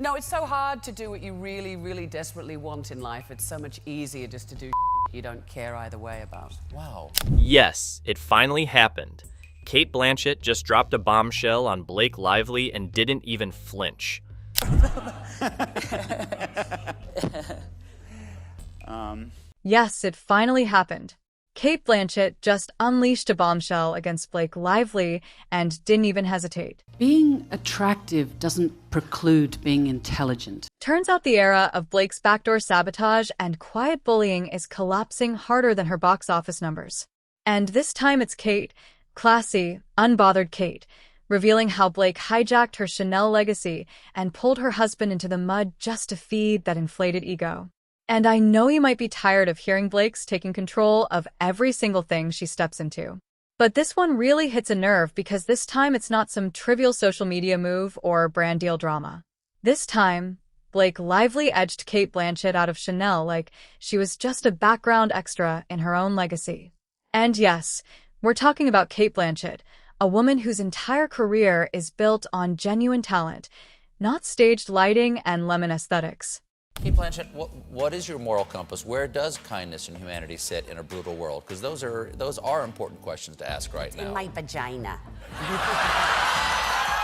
No, it's so hard to do what you really, really desperately want in life. It's so much easier just to do you don't care either way about. Wow. Yes, it finally happened. Cate Blanchett just dropped a bombshell on Blake Lively and didn't even flinch. Yes, it finally happened. Cate Blanchett just unleashed a bombshell against Blake Lively and didn't even hesitate. Being attractive doesn't preclude being intelligent. Turns out the era of Blake's backdoor sabotage and quiet bullying is collapsing harder than her box office numbers. And this time it's Cate, classy, unbothered Cate, revealing how Blake hijacked her Chanel legacy and pulled her husband into the mud just to feed that inflated ego. And I know you might be tired of hearing Blake's taking control of every single thing she steps into. But this one really hits a nerve because this time it's not some trivial social media move or brand deal drama. This time, Blake Lively edged Cate Blanchett out of Chanel like she was just a background extra in her own legacy. And yes, we're talking about Cate Blanchett, a woman whose entire career is built on genuine talent, not staged lighting and lemon aesthetics. Cate Blanchett, what is your moral compass? Where does kindness and humanity sit in a brutal world? Because those are important questions to ask right now. In my vagina.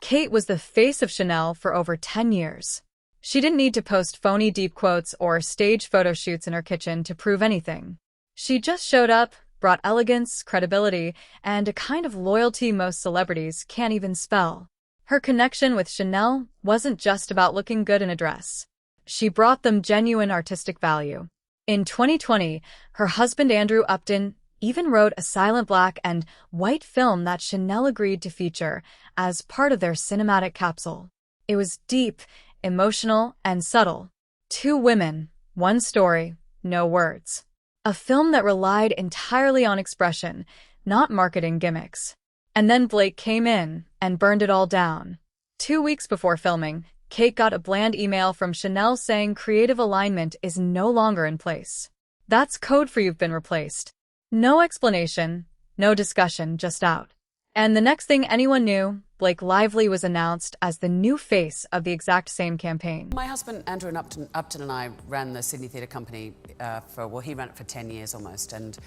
Cate was the face of Chanel for over 10 years. She didn't need to post phony deep quotes or stage photo shoots in her kitchen to prove anything. She just showed up, brought elegance, credibility, and a kind of loyalty most celebrities can't even spell. Her connection with Chanel wasn't just about looking good in a dress. She brought them genuine artistic value. In 2020, her husband Andrew Upton even wrote a silent black and white film that Chanel agreed to feature as part of their cinematic capsule. It was deep, emotional, and subtle. Two women, one story, no words. A film that relied entirely on expression, not marketing gimmicks. And then Blake came in and burned it all down. 2 weeks before filming, Cate got a bland email from Chanel saying creative alignment is no longer in place. That's code for you've been replaced. No explanation, no discussion, just out. And the next thing anyone knew, Blake Lively was announced as the new face of the exact same campaign. My husband, Andrew Upton and I ran the Sydney Theatre Company he ran it for 10 years almost, and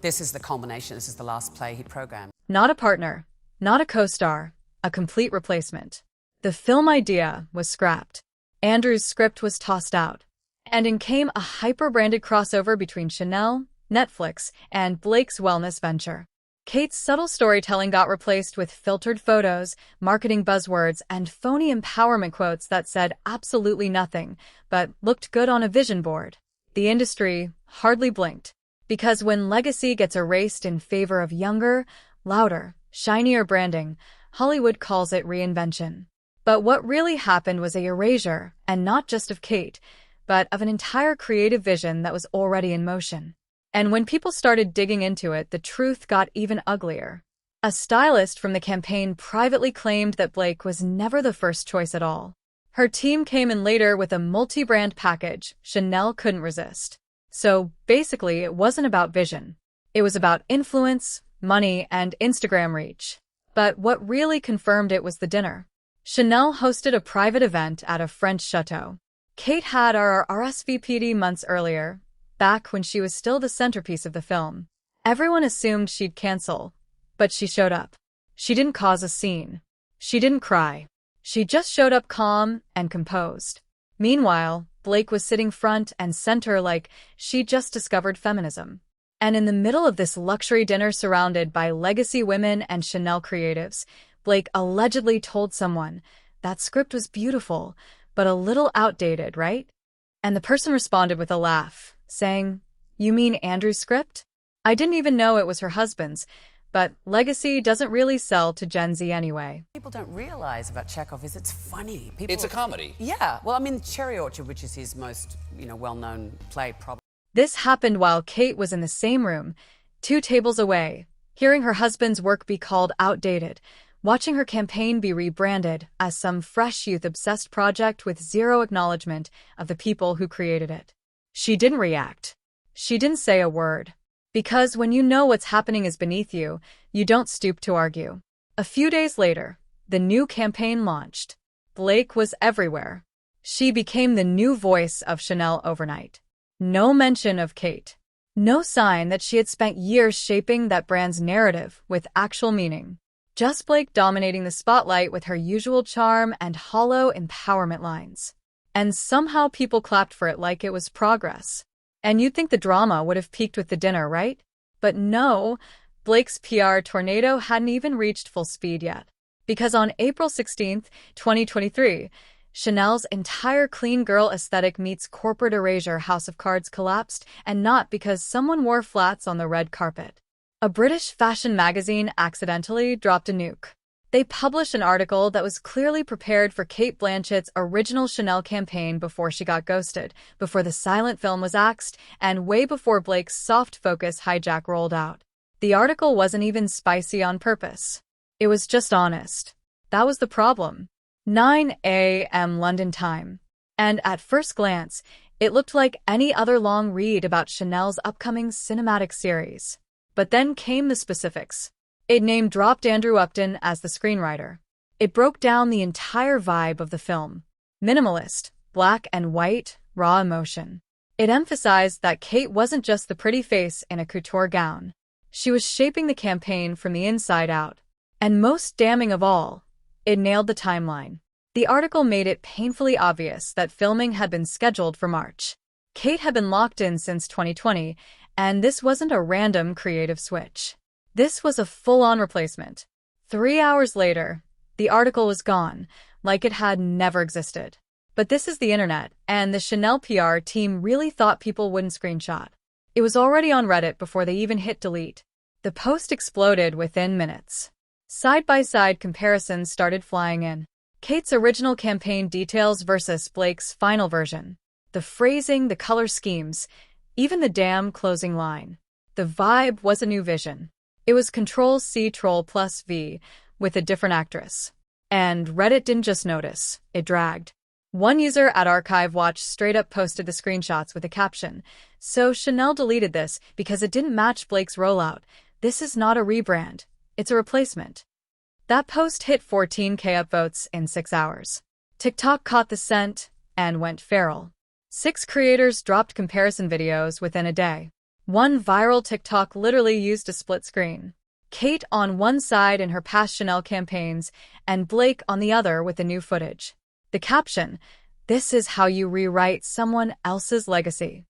this is the culmination, this is the last play he programmed. Not a partner, not a co-star, a complete replacement. The film idea was scrapped. Andrew's script was tossed out. And in came a hyper-branded crossover between Chanel, Netflix, and Blake's wellness venture. Cate's subtle storytelling got replaced with filtered photos, marketing buzzwords, and phony empowerment quotes that said absolutely nothing, but looked good on a vision board. The industry hardly blinked. Because when legacy gets erased in favor of younger, louder, shinier branding, Hollywood calls it reinvention. But what really happened was a erasure, and not just of Cate, but of an entire creative vision that was already in motion. And when people started digging into it, the truth got even uglier. A stylist from the campaign privately claimed that Blake was never the first choice at all. Her team came in later with a multi-brand package Chanel couldn't resist. So basically, it wasn't about vision. It was about influence, money, and Instagram reach. But what really confirmed it was the dinner. Chanel hosted a private event at a French chateau. Cate had RSVP'd months earlier, back when she was still the centerpiece of the film. Everyone assumed she'd cancel, but she showed up. She didn't cause a scene. She didn't cry. She just showed up calm and composed. Meanwhile, Blake was sitting front and center like she'd just discovered feminism. And in the middle of this luxury dinner surrounded by legacy women and Chanel creatives, Blake allegedly told someone, "That script was beautiful, but a little outdated, right?" And the person responded with a laugh, saying, "You mean Andrew's script? I didn't even know it was her husband's, but legacy doesn't really sell to Gen Z anyway." People don't realize about Chekhov is it's funny. It's a comedy. Yeah, well, I mean, Cherry Orchard, which is his most, well-known play, probably. This happened while Cate was in the same room, 2 tables away, hearing her husband's work be called outdated, watching her campaign be rebranded as some fresh youth-obsessed project with zero acknowledgement of the people who created it. She didn't react. She didn't say a word. Because when you know what's happening is beneath you, you don't stoop to argue. A few days later, the new campaign launched. Blake was everywhere. She became the new voice of Chanel overnight. No mention of Cate. No sign that she had spent years shaping that brand's narrative with actual meaning. Just Blake dominating the spotlight with her usual charm and hollow empowerment lines. And somehow people clapped for it like it was progress. And you'd think the drama would have peaked with the dinner, right? But no, Blake's PR tornado hadn't even reached full speed yet. Because on April 16th, 2023, Chanel's entire clean girl aesthetic meets corporate erasure house of cards collapsed, and not because someone wore flats on the red carpet. A British fashion magazine accidentally dropped a nuke. They published an article that was clearly prepared for Cate Blanchett's original Chanel campaign before she got ghosted, before the silent film was axed, and way before Blake's soft focus hijack rolled out. The article wasn't even spicy on purpose. It was just honest. That was the problem. 9 a.m. London time. And at first glance, it looked like any other long read about Chanel's upcoming cinematic series. But then came the specifics. It name-dropped Andrew Upton as the screenwriter. It broke down the entire vibe of the film. Minimalist, black and white, raw emotion. It emphasized that Cate wasn't just the pretty face in a couture gown. She was shaping the campaign from the inside out. And most damning of all, it nailed the timeline. The article made it painfully obvious that filming had been scheduled for March. Cate had been locked in since 2020, and this wasn't a random creative switch. This was a full-on replacement. 3 hours later, the article was gone, like it had never existed. But this is the internet, and the Chanel PR team really thought people wouldn't screenshot. It was already on Reddit before they even hit delete. The post exploded within minutes. Side-by-side comparisons started flying in. Cate's original campaign details versus Blake's final version. The phrasing, the color schemes, even the damn closing line. The vibe was a new vision. It was Ctrl-C Troll+V with a different actress. And Reddit didn't just notice, it dragged. One user at Archive Watch straight up posted the screenshots with a caption. So Chanel deleted this because it didn't match Blake's rollout. This is not a rebrand. It's a replacement. That post hit 14K upvotes in 6 hours. TikTok caught the scent and went feral. 6 creators dropped comparison videos within a day. One viral TikTok literally used a split screen. Cate on one side in her past Chanel campaigns, and Blake on the other with the new footage. The caption, "This is how you rewrite someone else's legacy."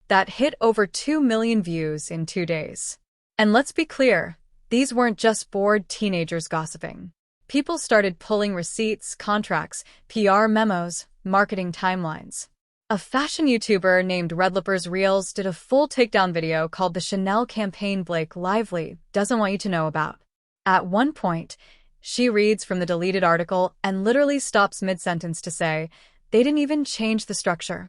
That hit over 2 million views in 2 days. And let's be clear, these weren't just bored teenagers gossiping. People started pulling receipts, contracts, PR memos, marketing timelines. A fashion YouTuber named Redlippers Reels did a full takedown video called The Chanel Campaign Blake Lively Doesn't Want You to Know About. At one point, she reads from the deleted article and literally stops mid-sentence to say, they didn't even change the structure.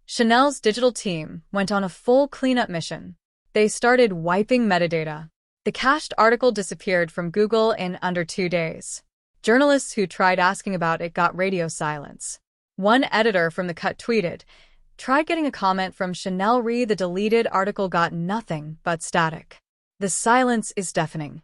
Chanel's digital team went on a full cleanup mission. They started wiping metadata. The cached article disappeared from Google in under 2 days. Journalists who tried asking about it got radio silence. One editor from The Cut tweeted, "Tried getting a comment from Chanel re the deleted article got nothing but static." The silence is deafening.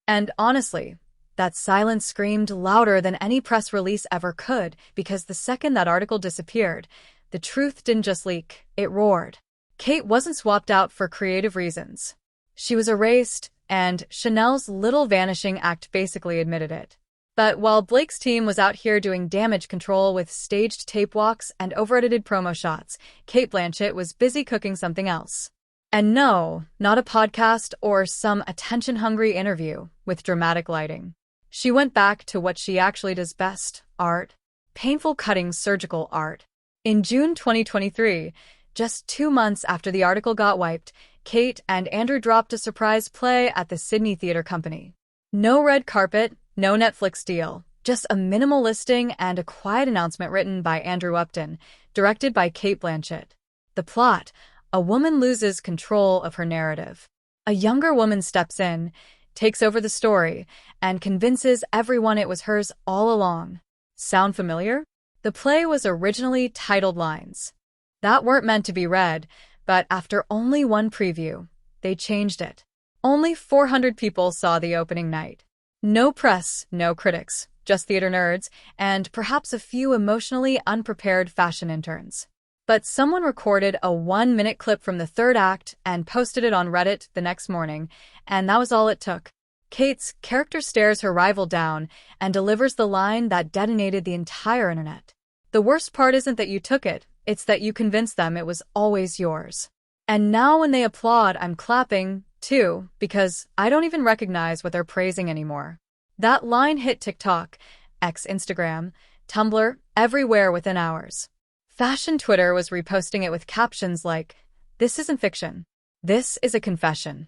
And honestly, that silence screamed louder than any press release ever could, because the second that article disappeared, the truth didn't just leak, it roared. Cate wasn't swapped out for creative reasons. She was erased, and Chanel's little vanishing act basically admitted it. But while Blake's team was out here doing damage control with staged tape walks and over-edited promo shots, Cate Blanchett was busy cooking something else. And no, not a podcast or some attention-hungry interview with dramatic lighting. She went back to what she actually does best, art. Painful cutting surgical art. In June 2023, just 2 months after the article got wiped, Cate and Andrew dropped a surprise play at the Sydney Theatre Company. No red carpet, no Netflix deal, just a minimal listing and a quiet announcement written by Andrew Upton, directed by Cate Blanchett. The plot: a woman loses control of her narrative. A younger woman steps in, takes over the story, and convinces everyone it was hers all along. Sound familiar? The play was originally titled Lines. That weren't meant to be read, but after only one preview, they changed it. Only 400 people saw the opening night. No press, no critics, just theater nerds, and perhaps a few emotionally unprepared fashion interns. But someone recorded a 1-minute clip from the third act and posted it on Reddit the next morning, and that was all it took. Cate's character stares her rival down and delivers the line that detonated the entire internet. The worst part isn't that you took it, it's that you convinced them it was always yours. And now when they applaud, I'm clapping, too, because I don't even recognize what they're praising anymore. That line hit TikTok, Instagram, Tumblr, everywhere within hours. Fashion Twitter was reposting it with captions like, "This isn't fiction. This is a confession."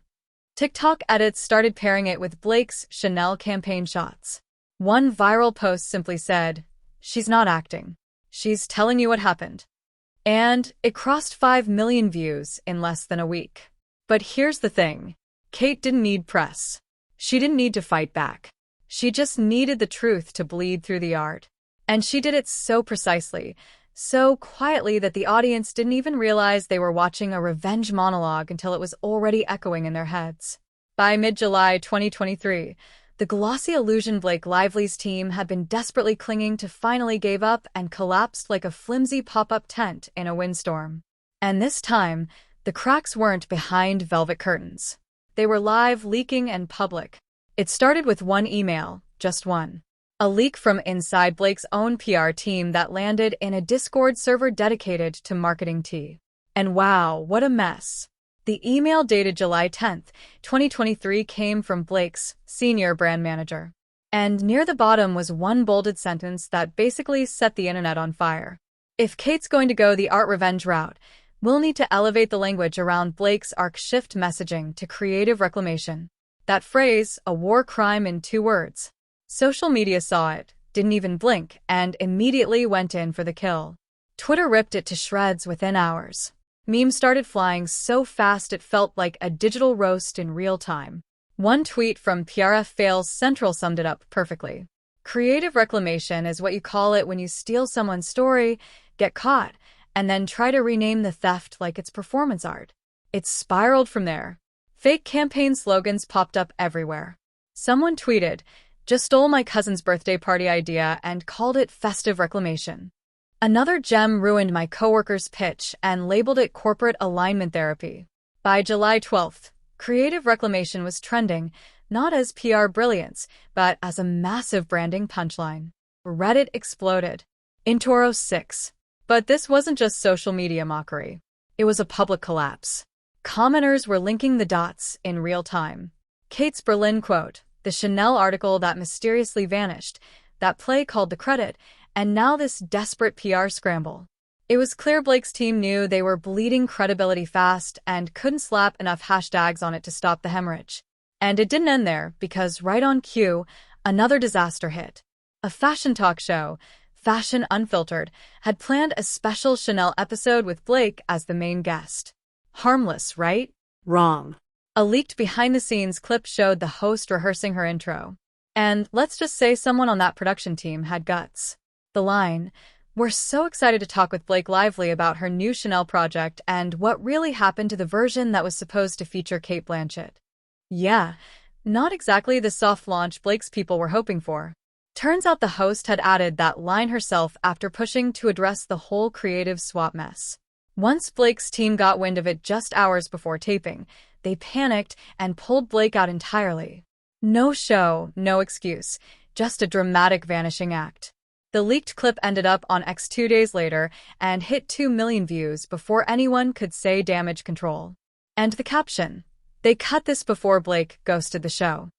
TikTok edits started pairing it with Blake's Chanel campaign shots. One viral post simply said, "She's not acting. She's telling you what happened." And it crossed 5 million views in less than a week. But here's the thing. Cate didn't need press. She didn't need to fight back. She just needed the truth to bleed through the art. And she did it so precisely, so quietly that the audience didn't even realize they were watching a revenge monologue until it was already echoing in their heads. By mid-July 2023, the glossy illusion Blake Lively's team had been desperately clinging to finally gave up and collapsed like a flimsy pop-up tent in a windstorm. And this time, the cracks weren't behind velvet curtains. They were live, leaking, and public. It started with one email, just one. A leak from inside Blake's own PR team that landed in a Discord server dedicated to marketing tea. And wow, what a mess. The email dated July 10th, 2023 came from Blake's senior brand manager. And near the bottom was one bolded sentence that basically set the internet on fire. "If Cate's going to go the art revenge route, we'll need to elevate the language around Blake's arc shift messaging to creative reclamation." That phrase, a war crime in 2 words. Social media saw it, didn't even blink, and immediately went in for the kill. Twitter ripped it to shreds within hours. Memes started flying so fast it felt like a digital roast in real time. One tweet from PRF Fails Central summed it up perfectly. "Creative reclamation is what you call it when you steal someone's story, get caught, and then try to rename the theft like it's performance art." It spiraled from there. Fake campaign slogans popped up everywhere. Someone tweeted, "Just stole my cousin's birthday party idea and called it festive reclamation." Another gem ruined my coworker's pitch and labeled it corporate alignment therapy. By July 12th, creative reclamation was trending, not as PR brilliance, but as a massive branding punchline. Reddit exploded. Intoro 6. But this wasn't just social media mockery. It was a public collapse. Commenters were linking the dots in real time. Cate's Berlin quote, the Chanel article that mysteriously vanished, that play called the credit, and now this desperate PR scramble. It was clear Blake's team knew they were bleeding credibility fast and couldn't slap enough hashtags on it to stop the hemorrhage. And it didn't end there, because right on cue, another disaster hit. A fashion talk show, Fashion Unfiltered, had planned a special Chanel episode with Blake as the main guest. Harmless, right? Wrong. A leaked behind-the-scenes clip showed the host rehearsing her intro. And let's just say someone on that production team had guts. The line, "We're so excited to talk with Blake Lively about her new Chanel project and what really happened to the version that was supposed to feature Cate Blanchett." Yeah, not exactly the soft launch Blake's people were hoping for. Turns out the host had added that line herself after pushing to address the whole creative swap mess. Once Blake's team got wind of it just hours before taping, they panicked and pulled Blake out entirely. No show, no excuse, just a dramatic vanishing act. The leaked clip ended up on X 2 days later and hit 2 million views before anyone could say damage control. And the caption, "They cut this before Blake ghosted the show."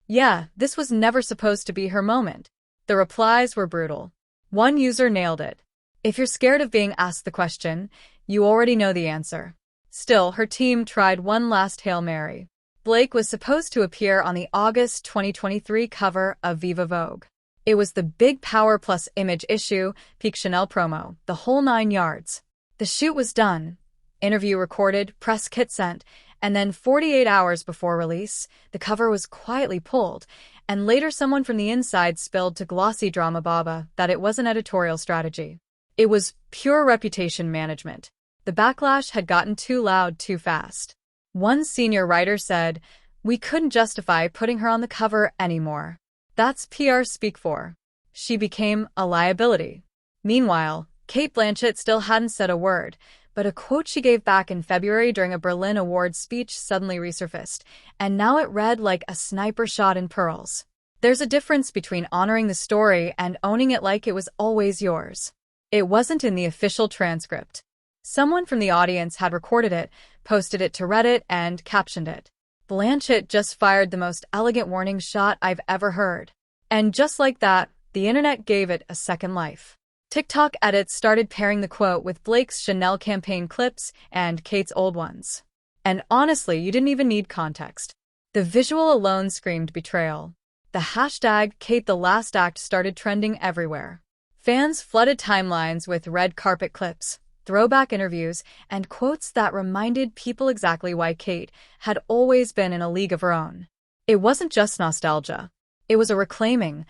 Yeah, this was never supposed to be her moment. The replies were brutal. One user nailed it. "If you're scared of being asked the question, you already know the answer." Still, her team tried one last Hail Mary. Blake was supposed to appear on the August 2023 cover of Viva Vogue. It was the big Power Plus image issue, peak Chanel promo, the whole 9 yards. The shoot was done, interview recorded, press kit sent, and then 48 hours before release, the cover was quietly pulled, and later someone from the inside spilled to Glossy Drama Baba that it wasn't editorial strategy. It was pure reputation management. The backlash had gotten too loud too fast. One senior writer said, "We couldn't justify putting her on the cover anymore." That's PR speak for She became a liability. Meanwhile, Cate Blanchett still hadn't said a word, but a quote she gave back in February during a Berlin Awards speech suddenly resurfaced, and now it read like a sniper shot in pearls. There's a difference between honoring the story and owning it like it was always yours. It wasn't in the official transcript. Someone from the audience had recorded it, posted it to Reddit, and captioned it. Blanchett just fired the most elegant warning shot I've ever heard. And just like that, the internet gave it a second life. TikTok edits started pairing the quote with Blake's Chanel campaign clips and Kate's old ones. And honestly, you didn't even need context. The visual alone screamed betrayal. The hashtag #KateTheLastAct started trending everywhere. Fans flooded timelines with red carpet clips, throwback interviews, and quotes that reminded people exactly why Cate had always been in a league of her own. It wasn't just nostalgia. It was a reclaiming,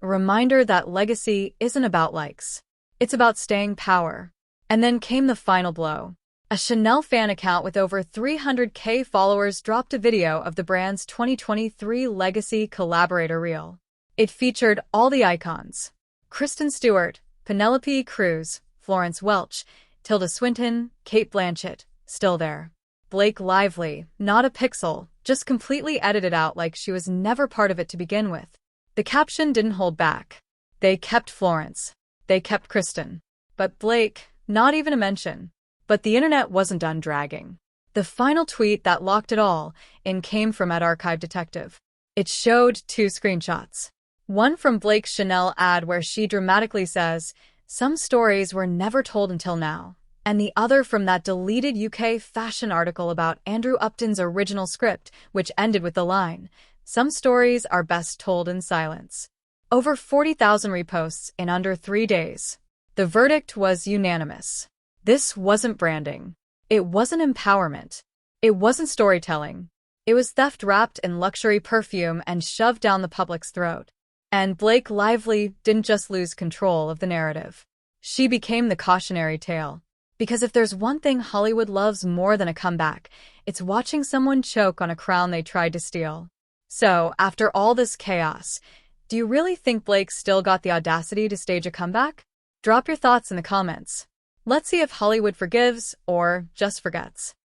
a reminder that legacy isn't about likes. It's about staying power. And then came the final blow. A Chanel fan account with over 300K followers dropped a video of the brand's 2023 Legacy Collaborator Reel. It featured all the icons: Kristen Stewart, Penelope Cruz, Florence Welch, Tilda Swinton, Cate Blanchett, still there. Blake Lively, not a pixel, just completely edited out like she was never part of it to begin with. The caption didn't hold back. They kept Florence. They kept Kristen. But Blake, not even a mention. But the internet wasn't done dragging. The final tweet that locked it all in came from @Archive Detective. It showed two screenshots. One from Blake's Chanel ad where she dramatically says, "Some stories were never told until now." And the other from that deleted UK fashion article about Andrew Upton's original script, which ended with the line, "Some stories are best told in silence." Over 40,000 reposts in under 3 days. The verdict was unanimous. This wasn't branding. It wasn't empowerment. It wasn't storytelling. It was theft wrapped in luxury perfume and shoved down the public's throat. And Blake Lively didn't just lose control of the narrative. She became the cautionary tale. Because if there's one thing Hollywood loves more than a comeback, it's watching someone choke on a crown they tried to steal. So, after all this chaos, do you really think Blake still got the audacity to stage a comeback? Drop your thoughts in the comments. Let's see if Hollywood forgives or just forgets.